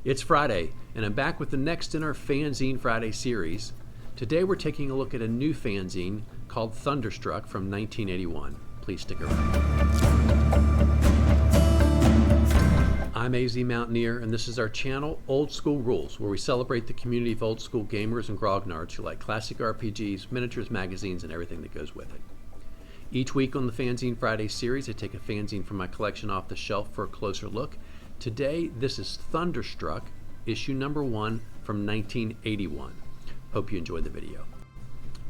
It's Friday, and I'm back with the next in our Fanzine Friday series. Today we're taking a look at a new fanzine called Thunderstruck from 1981. Please stick around. I'm AZ Mountaineer, and this is our channel, Old School Rules, where we celebrate the community of old school gamers and grognards who like classic RPGs, miniatures, magazines, and everything that goes with it. Each week on the Fanzine Friday series, I take a fanzine from my collection off the shelf for a closer look. Today, this is Thunderstruck, issue number 1 from 1981. Hope you enjoyed the video.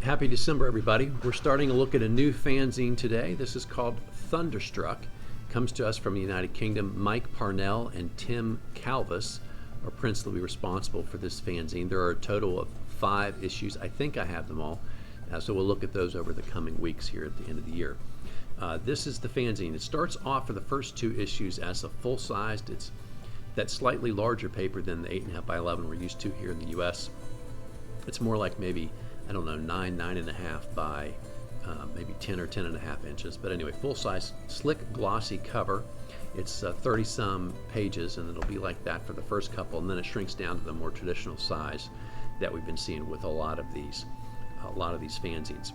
Happy December, everybody. We're starting a look at a new fanzine today. This is called Thunderstruck. It comes to us from the United Kingdom. Mike Parnell and Tim Kalvis are principally responsible for this fanzine. There are a total of 5 issues. I think I have them all. So we'll look at those over the coming weeks here at the end of the year. This is the fanzine. It starts off for the first 2 issues as a full-sized. It's that slightly larger paper than the 8.5 by 11 we're used to here in the U.S. It's more like maybe, I don't know, 9.5 by maybe 10 or 10.5 inches. But anyway, full-size, slick, glossy cover. It's 30-some pages, and it'll be like that for the first couple, and then it shrinks down to the more traditional size that we've been seeing with a lot of these fanzines.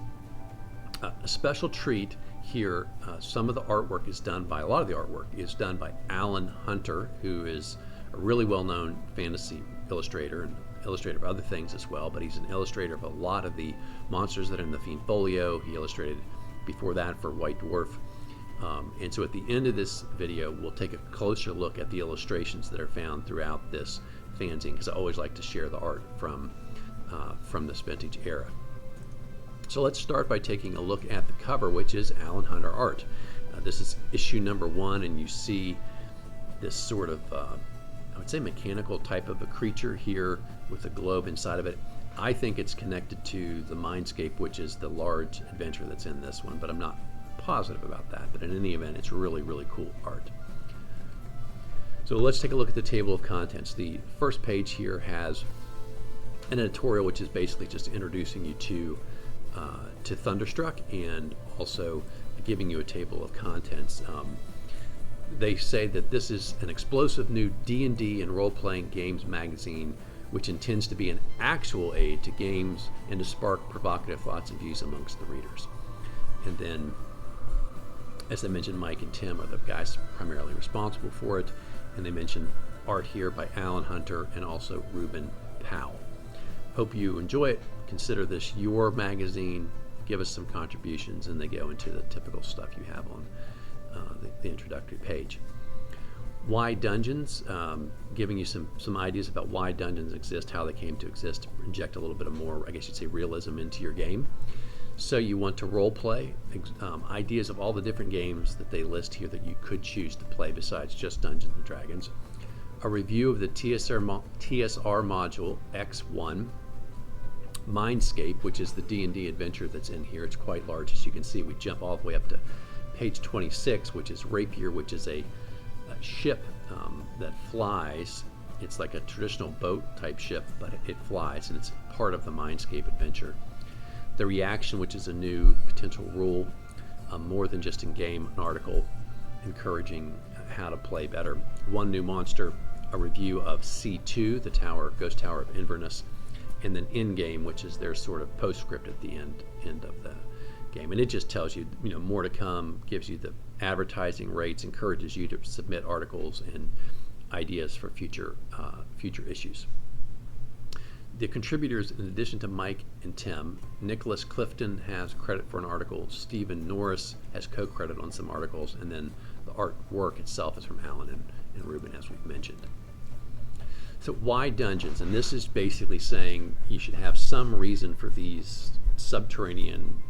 A special treat here, some of the artwork is done by, a lot of the artwork is done by Alan Hunter, who is a really well-known fantasy illustrator and illustrator of other things as well, but he's an illustrator of a lot of the monsters that are in the Fiend Folio. He illustrated before that for White Dwarf. And so at the end of this video, we'll take a closer look at the illustrations that are found throughout this fanzine, because I always like to share the art from this vintage era. So let's start by taking a look at the cover, which is Alan Hunter art. This is issue number 1, and you see this sort of, I would say, mechanical type of a creature here with a globe inside of it. I think it's connected to the Mindscape, which is the large adventure that's in this one, but I'm not positive about that. But in any event, it's really, really cool art. So let's take a look at the table of contents. The first page here has an editorial, which is basically just introducing you to Thunderstruck and also giving you a table of contents. They say that this is an explosive new D&D and role-playing games magazine which intends to be an actual aid to games and to spark provocative thoughts and views amongst the readers. And then, as I mentioned, Mike and Tim are the guys primarily responsible for it, and they mention art here by Alan Hunter and also Reuben Powell. Hope you enjoy it. Consider this your magazine. Give us some contributions, and they go into the typical stuff you have on the introductory page. Why dungeons? Giving you some ideas about why dungeons exist, how they came to exist, to inject a little bit of more, I guess you'd say, realism into your game. So you want to role play, ideas of all the different games that they list here that you could choose to play besides just Dungeons and Dragons. A review of the TSR module X1. Mindscape, which is the D&D adventure that's in here. It's quite large, as you can see. We jump all the way up to page 26, which is Rapier, which is a ship that flies. It's like a traditional boat type ship, but it flies, and it's part of the Mindscape adventure. The Reaction, which is a new potential rule, more than just in game, an article encouraging how to play better. One new monster, a review of C2, the Ghost Tower of Inverness, and then in-game, which is their sort of postscript at the end of the game. And it just tells you, more to come, gives you the advertising rates, encourages you to submit articles and ideas for future issues. The contributors, in addition to Mike and Tim, Nicholas Clifton has credit for an article, Stephen Norris has co-credit on some articles, and then the artwork itself is from Alan and Reuben, as we've mentioned. So why dungeons? And this is basically saying you should have some reason for these subterranean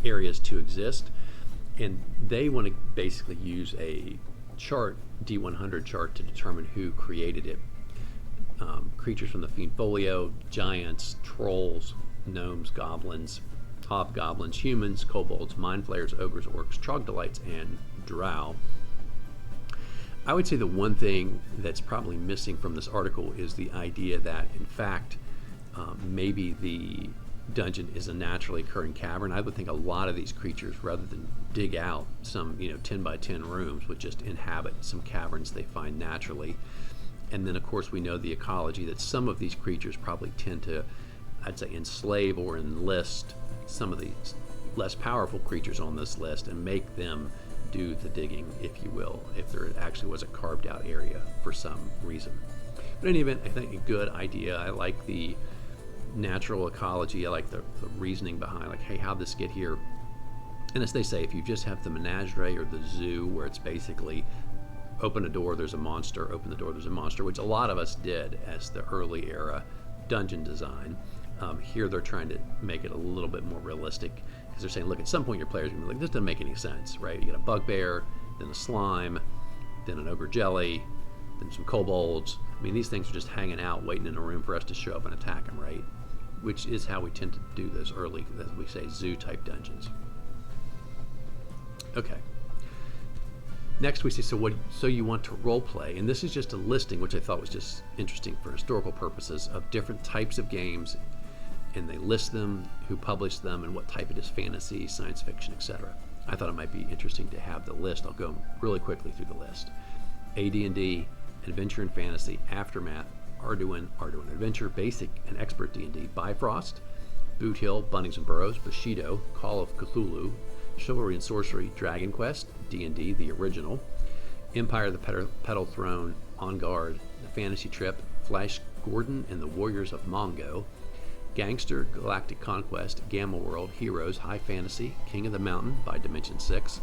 areas to exist. And they want to basically use a chart, D100 chart, to determine who created it. Creatures from the Fiend Folio, giants, trolls, gnomes, goblins, hobgoblins, humans, kobolds, mind flayers, ogres, orcs, troglodytes, and drow. I would say the one thing that's probably missing from this article is the idea that, in fact, maybe the dungeon is a naturally occurring cavern. I would think a lot of these creatures, rather than dig out some 10 by 10 rooms, would just inhabit some caverns they find naturally. And then of course we know the ecology, that some of these creatures probably tend to, I'd say, enslave or enlist some of these less powerful creatures on this list and make them do the digging, if you will, if there actually was a carved out area for some reason. But in any event, I think a good idea. I like the natural ecology. I like the reasoning behind, like, hey, how'd this get here? And as they say, if you just have the menagerie or the zoo where it's basically open a door, there's a monster, open the door, there's a monster, which a lot of us did as the early era dungeon design. Here they're trying to make it a little bit more realistic, because they're saying, look, at some point your players are going to be like, this doesn't make any sense, right? You get a bugbear, then a slime, then an ogre jelly, then some kobolds. I mean, these things are just hanging out, waiting in a room for us to show up and attack them, right? Which is how we tend to do those early, as we say, zoo-type dungeons. Okay. Next we see, so you want to role play, and this is just a listing, which I thought was just interesting for historical purposes, of different types of games, and they list them, who published them, and what type it is: fantasy, science fiction, etc. I thought it might be interesting to have the list. I'll go really quickly through the list. AD&D, Adventure and Fantasy, Aftermath, Arduin Adventure, Basic and Expert D&D, Bifrost, Boot Hill, Bunnings and Burrows, Bushido, Call of Cthulhu, Chivalry and Sorcery, Dragon Quest, D&D, the original, Empire of the Petal Throne, On Guard, The Fantasy Trip, Flash Gordon and the Warriors of Mongo, Gangster, Galactic Conquest, Gamma World, Heroes, High Fantasy, King of the Mountain by Dimension 6,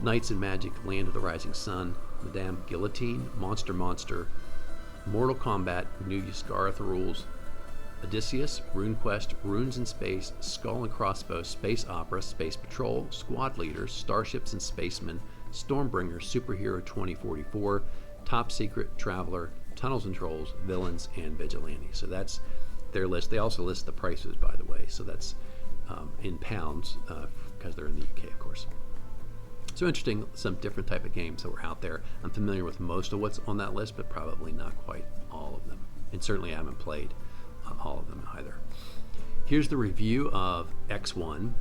Knights and Magic, Land of the Rising Sun, Madame Guillotine, Monster, Mortal Kombat, New Ysgarath Rules, Odysseus, RuneQuest, Runes in Space, Skull and Crossbows, Space Opera, Space Patrol, Squad Leaders, Starships and Spacemen, Stormbringer, Superhero 2044, Top Secret, Traveler, Tunnels and Trolls, Villains, and Vigilante. So that's their list. They also list the prices, by the way, so that's in pounds, because they're in the UK, of course. So interesting, some different type of games that were out there. I'm familiar with most of what's on that list, but probably not quite all of them. And certainly I haven't played all of them either. Here's the review of X1,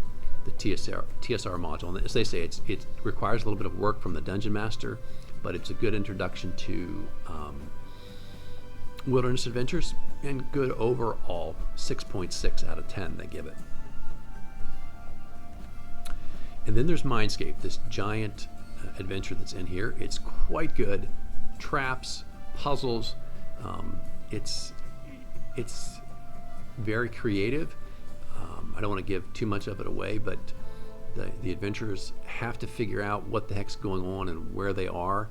the TSR module. And as they say, it requires a little bit of work from the Dungeon Master, but it's a good introduction to Wilderness Adventures, and good overall. 6.6 out of 10 they give it. And then there's Mindscape, this giant adventure that's in here. It's quite good. Traps, puzzles. It's very creative. I don't want to give too much of it away, but the adventurers have to figure out what the heck's going on and where they are.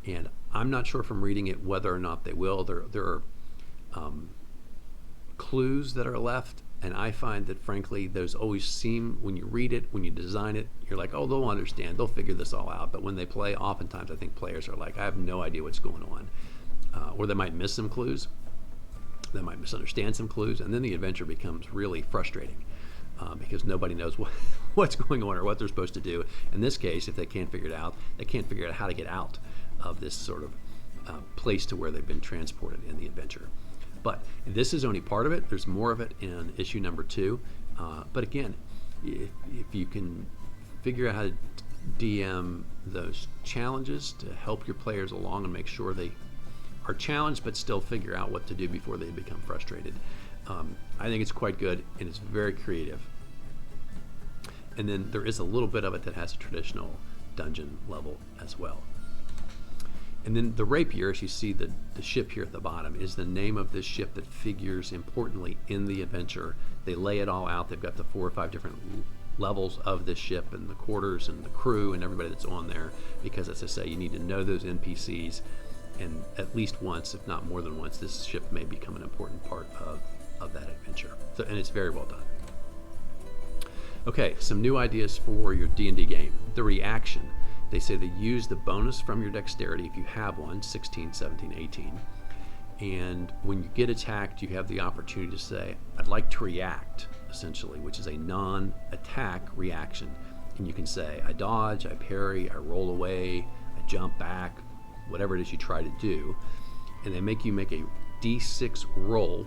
And I'm not sure from reading it whether or not they will. There are clues that are left, and I find that, frankly, those always seem, when you read it, when you design it, you're like, oh, they'll understand, they'll figure this all out. But when they play, oftentimes I think players are like, I have no idea what's going on. Or they might miss some clues. They might misunderstand some clues, and then the adventure becomes really frustrating because nobody knows what's going on or what they're supposed to do. In this case, if they can't figure it out, they can't figure out how to get out of this sort of place to where they've been transported in the adventure. But this is only part of it. There's more of it in issue number 2. But again, if you can figure out how to DM those challenges to help your players along and make sure they are challenged but still figure out what to do before they become frustrated, I think it's quite good, and it's very creative. And then there is a little bit of it that has a traditional dungeon level as well. And then the Rapier, as you see the ship here at the bottom, is the name of this ship that figures importantly in the adventure. They lay it all out. They've got the 4 or 5 different levels of this ship and the quarters and the crew and everybody that's on there, because, as I say, you need to know those NPCs, and at least once, if not more than once, this ship may become an important part of that adventure. So, and it's very well done. Okay, some new ideas for your D&D game. The reaction. They say they use the bonus from your dexterity if you have one, 16, 17, 18. And when you get attacked, you have the opportunity to say, I'd like to react, essentially, which is a non-attack reaction. And you can say, I dodge, I parry, I roll away, I jump back, whatever it is you try to do. And they make you make a D6 roll.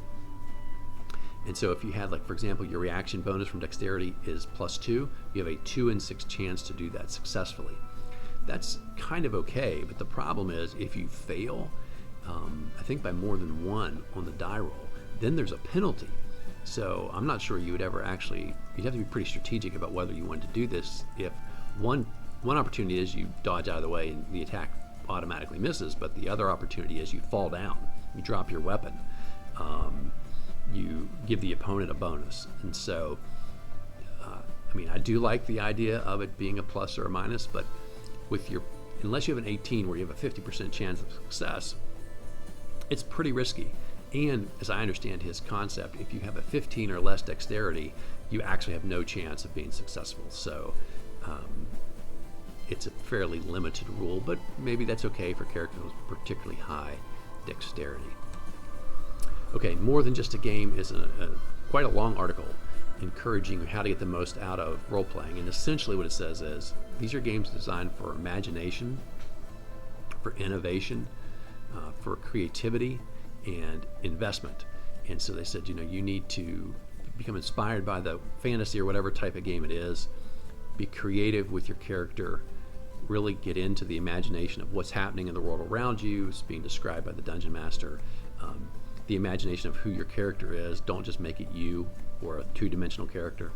And so if you had, like, for example, your reaction bonus from dexterity is +2, you have a 2 in 6 chance to do that successfully. That's kind of okay, but the problem is if you fail, I think by more than 1 on the die roll, then there's a penalty. So I'm not sure you would ever actually, you'd have to be pretty strategic about whether you wanted to do this. If one opportunity is you dodge out of the way and the attack automatically misses, but the other opportunity is you fall down, you drop your weapon, you give the opponent a bonus. And so, I mean, I do like the idea of it being a plus or a minus, but with unless you have an 18 where you have a 50% chance of success, it's pretty risky. And as I understand his concept, if you have a 15 or less dexterity, you actually have no chance of being successful. So it's a fairly limited rule, but maybe that's okay for characters with particularly high dexterity. Okay, More Than Just a Game is quite a long article encouraging how to get the most out of role-playing. And essentially what it says is, these are games designed for imagination, for innovation, for creativity, and investment. And so they said, you need to become inspired by the fantasy or whatever type of game it is, be creative with your character, really get into the imagination of what's happening in the world around you. It's being described by the dungeon master. The imagination of who your character is. Don't just make it you or a two-dimensional character.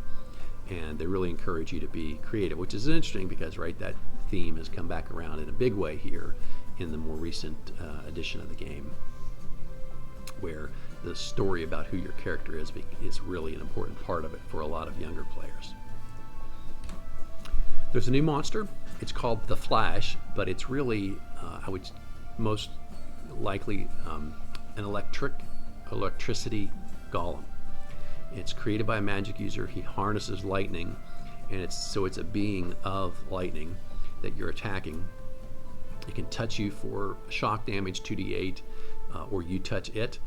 And they really encourage you to be creative, which is interesting because, right, that theme has come back around in a big way here in the more recent edition of the game, where the story about who your character is really an important part of it for a lot of younger players. There's a new monster. It's called the Flash, but it's really, I would most likely, an electricity golem. It's created by a magic user. He harnesses lightning, and it's a being of lightning that you're attacking. It can touch you for shock damage 2d8, or you touch it.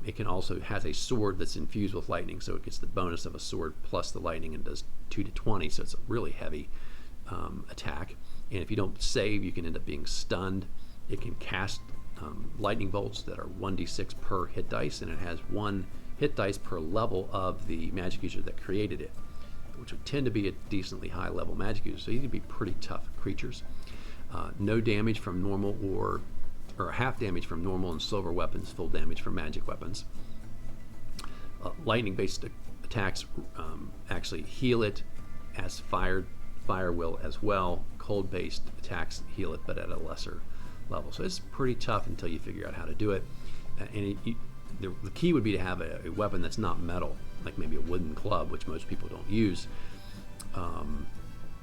It can also has a sword that's infused with lightning, so it gets the bonus of a sword plus the lightning and does 2d20, so it's a really heavy attack. And if you don't save, you can end up being stunned. It can cast lightning bolts that are 1d6 per hit dice, and it has 1 hit dice per level of the magic user that created it, which would tend to be a decently high level magic user, so these would be pretty tough creatures. No damage from normal or half damage from normal and silver weapons, full damage from magic weapons. Lightning-based attacks actually heal it, as fire will as well. Cold-based attacks heal it, but at a lesser level. So it's pretty tough until you figure out how to do it. The key would be to have a weapon that's not metal, like maybe a wooden club, which most people don't use,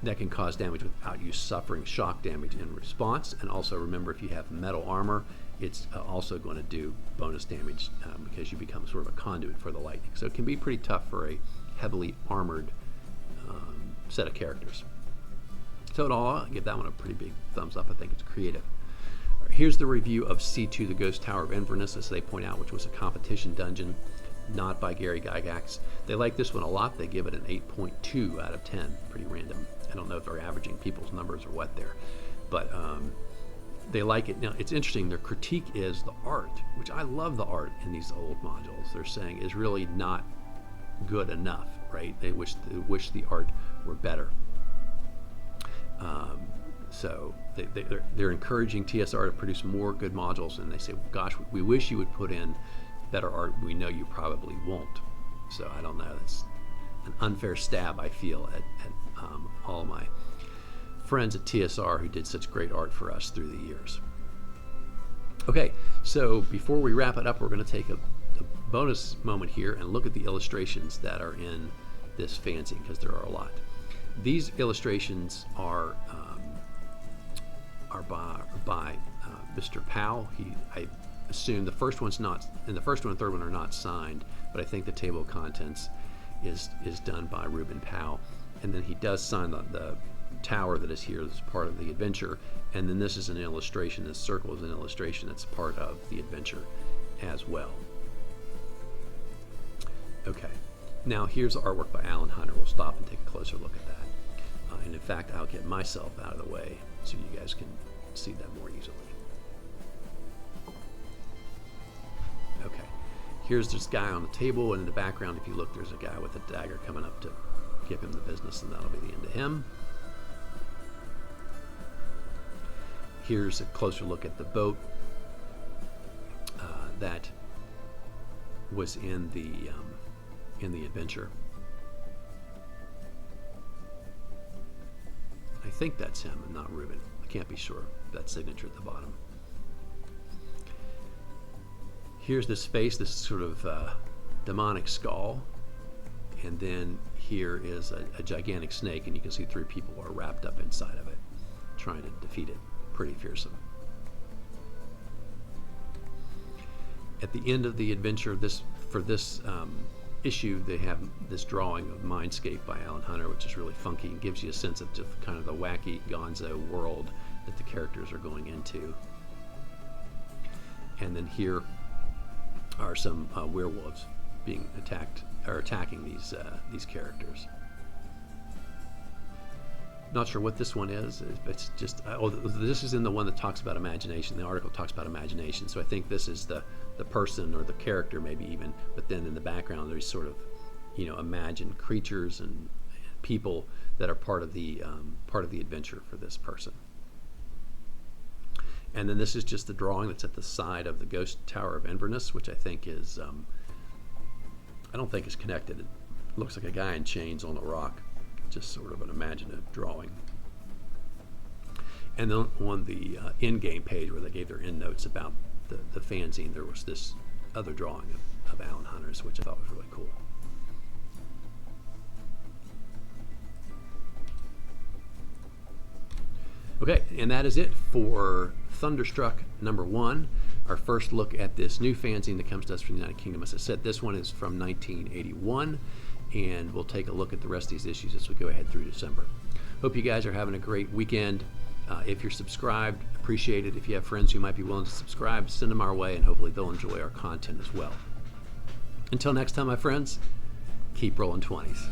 that can cause damage without you suffering shock damage in response. And also remember, if you have metal armor, it's also going to do bonus damage because you become sort of a conduit for the lightning. So it can be pretty tough for a heavily armored set of characters. So in all, I'll give that one a pretty big thumbs up. I think it's creative. Here's the review of C2, the Ghost Tower of Inverness, as they point out, which was a competition dungeon, not by Gary Gygax. They like this one a lot. They give it an 8.2 out of 10. Pretty random. I don't know if they're averaging people's numbers or what there, but they like it. Now, it's interesting. Their critique is the art, which I love the art in these old modules. They're saying is really not good enough, right? They wish the art were better. So they're encouraging TSR to produce more good modules, and they say, gosh, we wish you would put in better art. We know you probably won't. So I don't know. That's an unfair stab, I feel, at all my friends at TSR who did such great art for us through the years. Okay, so before we wrap it up, we're going to take a bonus moment here and look at the illustrations that are in this fanzine, because there are a lot. These illustrations are by Mr. Powell. I assume the first one's not, and the first one and third one are not signed, but I think the table of contents is done by Reuben Powell. And then he does sign the tower that is here as part of the adventure. And then this is an illustration. This circle is an illustration that's part of the adventure as well. Okay, now here's the artwork by Alan Hunter. We'll stop and take a closer look at that. And in fact, I'll get myself out of the way so you guys can see that more easily. Okay, here's this guy on the table, and in the background, if you look, there's a guy with a dagger coming up to give him the business, and that'll be the end of him. Here's a closer look at the boat. that was in the adventure. I think that's him and not Reuben. I can't be sure. That signature at the bottom. Here's this face, this sort of demonic skull, and then here is a gigantic snake, and you can see 3 people are wrapped up inside of it, trying to defeat it. Pretty fearsome. At the end of the adventure, for this issue, they have this drawing of Mindscape by Alan Hunter, which is really funky and gives you a sense of just kind of the wacky gonzo world that the characters are going into. And then here are some werewolves being attacking these characters. Not sure what this one is. It's just this is in the one that talks about imagination. The article talks about imagination, so I think this is the person or the character maybe even. But then in the background there's sort of imagined creatures and people that are part of the adventure for this person. And then this is just the drawing that's at the side of the Ghost Tower of Inverness, which I think is I don't think is connected. It looks like a guy in chains on a rock. Just sort of an imaginative drawing. And then on the in-game page where they gave their end notes about the fanzine, there was this other drawing of Alan Hunter's, which I thought was really cool. Okay, and that is it for Thunderstruck #1, our first look at this new fanzine that comes to us from the United Kingdom. As I said, this one is from 1981, and we'll take a look at the rest of these issues as we go ahead through December. Hope you guys are having a great weekend. If you're subscribed, appreciate it. If you have friends who might be willing to subscribe, send them our way, and hopefully they'll enjoy our content as well. Until next time, my friends, keep rolling 20s.